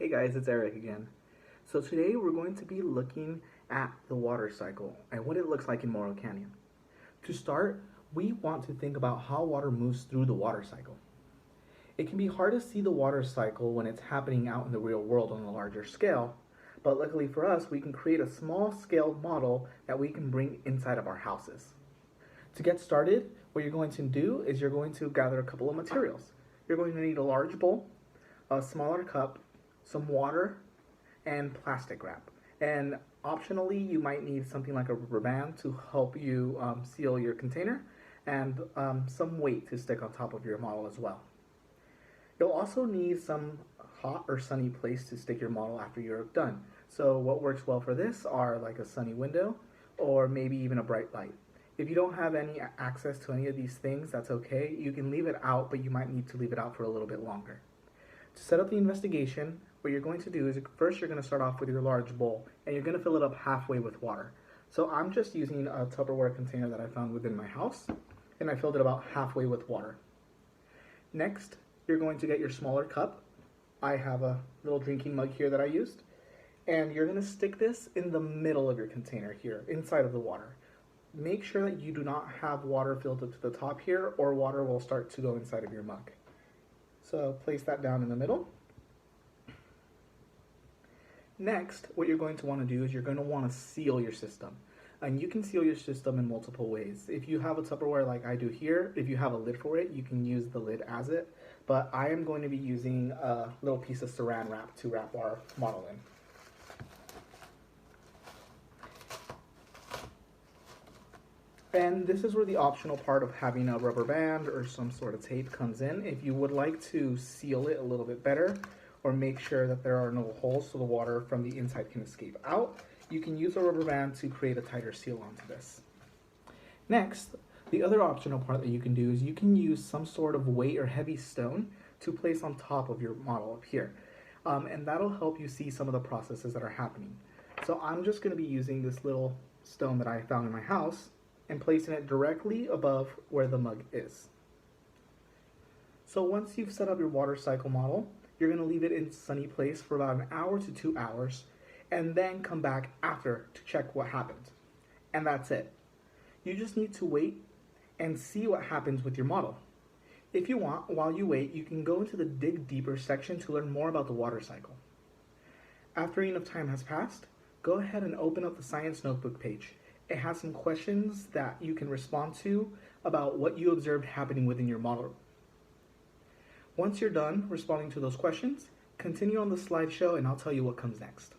Hey guys, it's Eric again. So today we're going to be looking at the water cycle and what it looks like in Morro Canyon. To start, we want to think about how water moves through the water cycle. It can be hard to see the water cycle when it's happening out in the real world on a larger scale, but luckily for us, we can create a small scale model that we can bring inside of our houses. To get started, what you're going to do is you're going to gather a couple of materials. You're going to need a large bowl, a smaller cup, some water, and plastic wrap. And optionally, you might need something like a rubber band to help you seal your container, and some weight to stick on top of your model as well. You'll also need some hot or sunny place to stick your model after you're done. So what works well for this are like a sunny window or maybe even a bright light. If you don't have any access to any of these things, that's okay. You can leave it out, but you might need to leave it out for a little bit longer. To set up the investigation, what you're going to do is first you're going to start off with your large bowl and you're going to fill it up halfway with water. So I'm just using a Tupperware container that I found within my house and I filled it about halfway with water. Next, you're going to get your smaller cup. I have a little drinking mug here that I used, and you're going to stick this in the middle of your container here, inside of the water. Make sure that you do not have water filled up to the top here or water will start to go inside of your mug. So place that down in the middle. Next, what you're going to want to do is you're going to want to seal your system. And you can seal your system in multiple ways. If you have a Tupperware like I do here, if you have a lid for it, you can use the lid as it. But I am going to be using a little piece of saran wrap to wrap our model in. And this is where the optional part of having a rubber band or some sort of tape comes in. If you would like to seal it a little bit better or make sure that there are no holes so the water from the inside can escape out, you can use a rubber band to create a tighter seal onto this. Next, the other optional part that you can do is you can use some sort of weight or heavy stone to place on top of your model up here. And that'll help you see some of the processes that are happening. So I'm just going to be using this little stone that I found in my house and placing it directly above where the mug is. So once you've set up your water cycle model, you're going to leave it in sunny place for about an hour to 2 hours and then come back after to check what happened. And that's it. You just need to wait and see what happens with your model. If you want, while you wait, you can go into the Dig Deeper section to learn more about the water cycle. After enough time has passed, go ahead and open up the Science Notebook page. It has some questions that you can respond to about what you observed happening within your model. Once you're done responding to those questions, continue on the slideshow and I'll tell you what comes next.